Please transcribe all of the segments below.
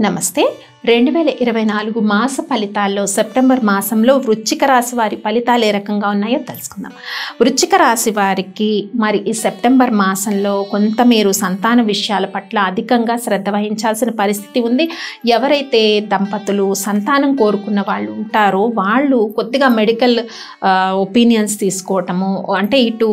నమస్తే 2024 మాస ఫలితాల్లో సెప్టెంబర్ మాసంలో వృశ్చిక రాశి వారి ఫలితాలు ఏ రకంగా ఉన్నాయో తెలుసుకుందాం. వృశ్చిక రాశి వారికి మరి ఈ సెప్టెంబర్ మాసంలో కొంత మీరు సంతాన విషయాల పట్ల అధికంగా శ్రద్ధ వహించాల్సిన పరిస్థితి ఉంది. ఎవరైతే దంపతులు సంతానం కోరుకున్న వాళ్ళు ఉంటారో వాళ్ళు కొద్దిగా మెడికల్ ఒపీనియన్స్ తీసుకోవటము, అంటే ఇటు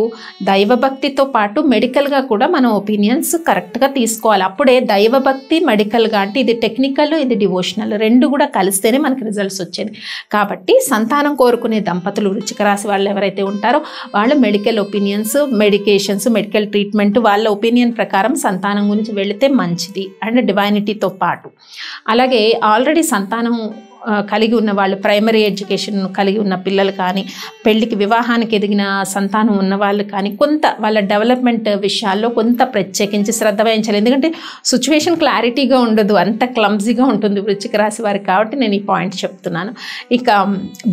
దైవభక్తితో పాటు మెడికల్గా కూడా మనం ఒపీనియన్స్ కరెక్ట్గా తీసుకోవాలి. అప్పుడే దైవభక్తి మెడికల్గా, అంటే ఇది టెక్నికల్ ఇది డివోషనల్ రెండు కూడా కలిస్తేనే మనకి రిజల్ట్స్ వచ్చేది. కాబట్టి సంతానం కోరుకునే దంపతులు వృశ్చిక రాశి వాళ్ళు ఎవరైతే ఉంటారో వాళ్ళు medical opinions, medications, medical treatment వాళ్ళ ఒపీనియన్ ప్రకారం సంతానం గురించి వెళితే మంచిది. అండ్ డివైనిటీతో పాటు అలాగే ఆల్రెడీ సంతానం కలిగి ఉన్న వాళ్ళు, ప్రైమరీ ఎడ్యుకేషన్ కలిగి ఉన్న పిల్లలు కానీ, పెళ్ళికి వివాహానికి ఎదిగిన సంతానం ఉన్న వాళ్ళు కానీ కొంత వాళ్ళ డెవలప్మెంట్ విషయాల్లో కొంత ప్రత్యేకించి శ్రద్ధ వహించాలి. ఎందుకంటే సిచ్యువేషన్ క్లారిటీగా ఉండదు, అంత క్లమ్జీగా ఉంటుంది వృశ్చిక రాశి వారికి. కాబట్టి నేను ఈ పాయింట్ చెప్తున్నాను. ఇక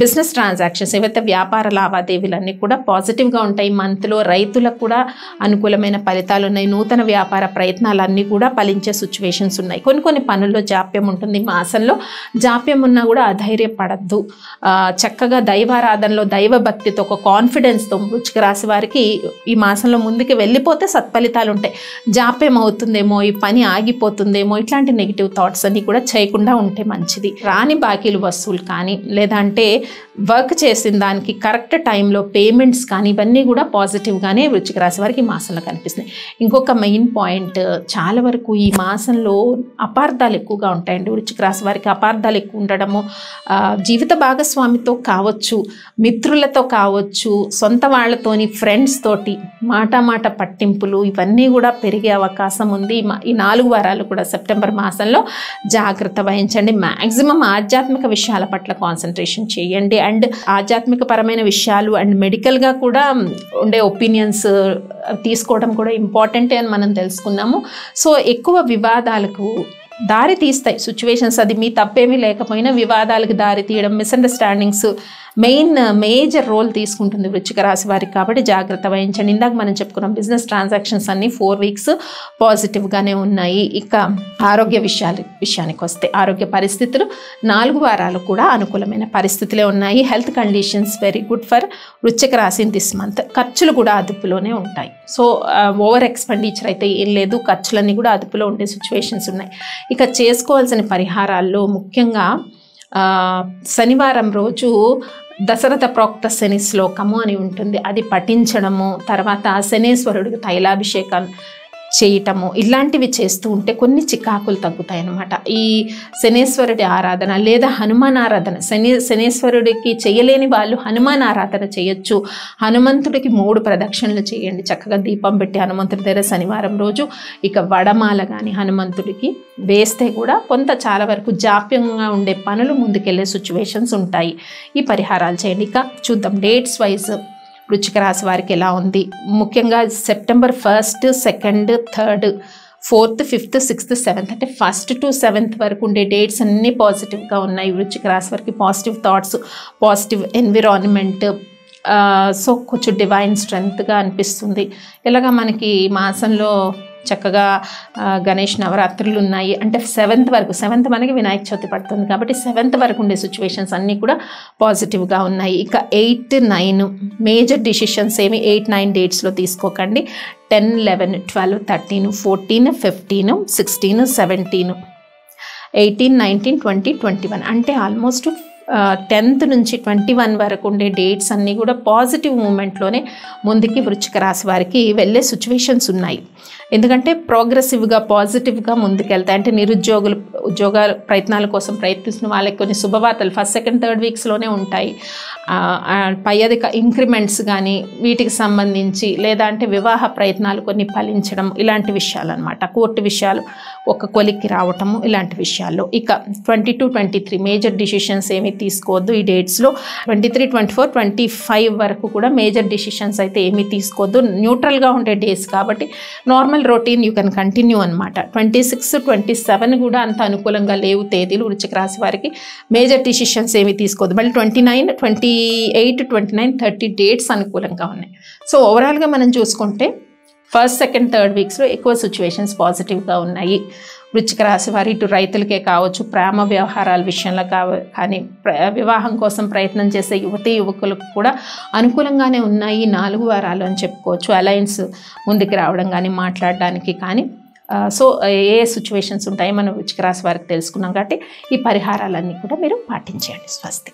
బిజినెస్ ట్రాన్సాక్షన్స్ ఏవైతే వ్యాపార లావాదేవీలన్నీ కూడా పాజిటివ్గా ఉంటాయి. మంత్లో రైతులకు కూడా అనుకూలమైన ఫలితాలు ఉన్నాయి. నూతన వ్యాపార ప్రయత్నాలన్నీ కూడా ఫలించే సిచ్యువేషన్స్ ఉన్నాయి. కొన్ని పనుల్లో జాప్యం ఉంటుంది. మాసంలో జాప్యం ఉన్న కూడా అధైర్యపడద్దు. చక్కగా దైవారాధనలో దైవభక్తితో ఒక కాన్ఫిడెన్స్తో వృశ్చిక రాశి వారికి ఈ మాసంలో ముందుకు వెళ్ళిపోతే సత్ఫలితాలు ఉంటాయి. జాప్యం అవుతుందేమో, ఈ పని ఆగిపోతుందేమో, ఇట్లాంటి నెగిటివ్ థాట్స్ అన్ని కూడా చేయకుండా ఉంటే మంచిది. రాని బాకీలు వసూలు కానీ, లేదంటే వర్క్ చేసిన దానికి కరెక్ట్ టైంలో పేమెంట్స్ కానీ, ఇవన్నీ కూడా పాజిటివ్గానే వృశ్చిక రాశి వారికి ఈ మాసంలో కనిపిస్తున్నాయి. ఇంకొక మెయిన్ పాయింట్, చాలా వరకు ఈ మాసంలో అపార్థాలు ఎక్కువగా ఉంటాయండి. వృశ్చిక రాశి వారికి అపార్థాలు ఎక్కువ ఉండడం, జీవిత భాగస్వామితో కావచ్చు, మిత్రులతో కావచ్చు, సొంత వాళ్ళతోని, ఫ్రెండ్స్ తోటి మాట పట్టింపులు ఇవన్నీ కూడా పెరిగే అవకాశం ఉంది. ఈ 4 వారాలు కూడా సెప్టెంబర్ మాసంలో జాగ్రత్త వహించండి. మ్యాక్సిమం ఆధ్యాత్మిక విషయాల పట్ల కాన్సన్ట్రేషన్ చేయండి. అండ్ ఆధ్యాత్మిక పరమైన విషయాలు అండ్ మెడికల్గా కూడా ఉండే ఒపీనియన్స్ తీసుకోవడం కూడా ఇంపార్టెంట్ అని మనం తెలుసుకున్నాము. సో ఎక్కువ వివాదాలకు దారి తీస్తాయి సిచ్యువేషన్స్. అది మీ తప్పేమీ లేకపోయినా వివాదాలకు దారి తీయడం, మిస్అండర్స్టాండింగ్స్ మేజర్ రోల్ తీసుకుంటుంది వృశ్చిక రాశి వారికి. కాబట్టి జాగ్రత్త వహించండి. ఇందాక మనం చెప్పుకున్నాం బిజినెస్ ట్రాన్సాక్షన్స్ అన్ని 4 వీక్స్ పాజిటివ్గానే ఉన్నాయి. ఇక ఆరోగ్య విషయానికి వస్తే ఆరోగ్య పరిస్థితులు 4 వారాలు కూడా అనుకూలమైన పరిస్థితులే ఉన్నాయి. Health conditions very good for వృశ్చిక రాశి ఇన్ దిస్ మంత్. ఖర్చులు కూడా అదుపులోనే ఉంటాయి. సో ఓవర్ ఎక్స్పెండిచర్ అయితే ఏం లేదు, ఖర్చులన్నీ కూడా అదుపులో ఉండే సిచ్యువేషన్స్ ఉన్నాయి. ఇక చేసుకోవాల్సిన పరిహారాల్లో ముఖ్యంగా శనివారం రోజు దశరథ ప్రోక్త శని శ్లోకము అని ఉంటుంది, అది పఠించడము, తర్వాత శనేశ్వరుడికి తైలాభిషేకాలు చేయటము, ఇలాంటివి చేస్తూ ఉంటే కొన్ని చికాకులు తగ్గుతాయి అన్నమాట. ఈ శనేశ్వరుడి ఆరాధన లేదా హనుమాన్ ఆరాధన, శనేశ్వరుడికి చేయలేని వాళ్ళు హనుమాన్ ఆరాధన చేయొచ్చు. హనుమంతుడికి 3 ప్రదక్షిణలు చేయండి, చక్కగా దీపం పెట్టి హనుమంతుడి దగ్గర శనివారం రోజు. ఇక వడమాల కానీ హనుమంతుడికి వేస్తే కూడా కొంత చాలా వరకు జాప్యంగా ఉండే పనులు ముందుకెళ్ళే సిచ్యువేషన్స్ ఉంటాయి. ఈ పరిహారాలు చేయండి. ఇక చూద్దాం డేట్స్ వైజ్ వృశ్చిక రాశి వారికి ఎలా ఉంది. ముఖ్యంగా సెప్టెంబర్ 1, 2, 3, 4, 5, 6, 7 అంటే 1st to 7th వరకు ఉండే డేట్స్ అన్నీ పాజిటివ్గా ఉన్నాయి. వృశ్చిక రాశి వారికి positive thoughts, positive environment, so కొంచెం డివైన్ స్ట్రెంగ్త్గా అనిపిస్తుంది. ఇలాగా మనకి మాసంలో చక్కగా గణేష్ నవరాత్రులు ఉన్నాయి. అంటే 7th వరకు, 7th మనకి వినాయక చవితి పడుతుంది కాబట్టి 7th వరకు ఉండే సిచ్యువేషన్స్ అన్నీ కూడా పాజిటివ్గా ఉన్నాయి. ఇక 8, 9 మేజర్ డిసిషన్స్ ఏమి 8, 9 డేట్స్లో తీసుకోకండి. 10, 11, 12, 13, 14, 15, 16, 17, 18, 19, 20, 21 అంటే ఆల్మోస్ట్ 10th నుంచి 21 వరకు ఉండే డేట్స్ అన్నీ కూడా పాజిటివ్ మూమెంట్లోనే ముందుకి వృశ్చిక రాశి వారికి వెళ్ళే సిచ్యువేషన్స్ ఉన్నాయి. ఎందుకంటే ప్రోగ్రెసివ్గా పాజిటివ్గా ముందుకెళ్తాయి. అంటే ఉద్యోగాల ప్రయత్నాల కోసం ప్రయత్నిస్తున్న వాళ్ళకి కొన్ని శుభవార్తలు 1st, 2nd, 3rd వీక్స్లోనే ఉంటాయి. పై అధిక ఇంక్రిమెంట్స్ కానీ వీటికి సంబంధించి, లేదా అంటే వివాహ ప్రయత్నాలు కొన్ని ఫలించడం, ఇలాంటి విషయాలు అనమాట. కోర్టు విషయాలు ఒక కొలిక్కి రావటము, ఇలాంటి విషయాల్లో. ఇక 22, 23 మేజర్ డిసిషన్స్ ఏమి తీసుకోవద్దు ఈ డేట్స్లో. 23, 24, 25 వరకు కూడా మేజర్ డిసిషన్స్ అయితే ఏమీ తీసుకోవద్దు. న్యూట్రల్గా ఉండే డేస్ కాబట్టి normal routine you can continue అనమాట. 26, 27 కూడా అంత అనుకూలంగా లేవు తేదీలు వృశ్చిక రాశి వారికి. మేజర్ డిసిషన్స్ ఏమి తీసుకోవద్దు. మళ్ళీ 29, 28, 29, 30 డేట్స్ అనుకూలంగా ఉన్నాయి. సో ఓవరాల్గా మనం చూసుకుంటే 1st, 2nd, 3rd వీక్స్లో ఎక్కువ సిచ్యువేషన్స్ పాజిటివ్గా ఉన్నాయి. వృశ్చిక రాశి వారు ఇటు రైతులకే కావచ్చు, ప్రేమ వ్యవహారాల విషయంలో కానీ వివాహం కోసం ప్రయత్నం చేసే యువతీ యువకులకు కూడా అనుకూలంగానే ఉన్నాయి 4 వారాలు అని చెప్పుకోవచ్చు. అలయన్స్ ముందుకు రావడం కానీ, మాట్లాడడానికి కానీ. సో ఏ సిచ్యువేషన్స్ ఉంటాయి మనం వృశ్చిక రాశి వారికి తెలుసుకున్నాం కాబట్టి ఈ పరిహారాలన్నీ కూడా మీరు పాటించండి. స్వస్తి.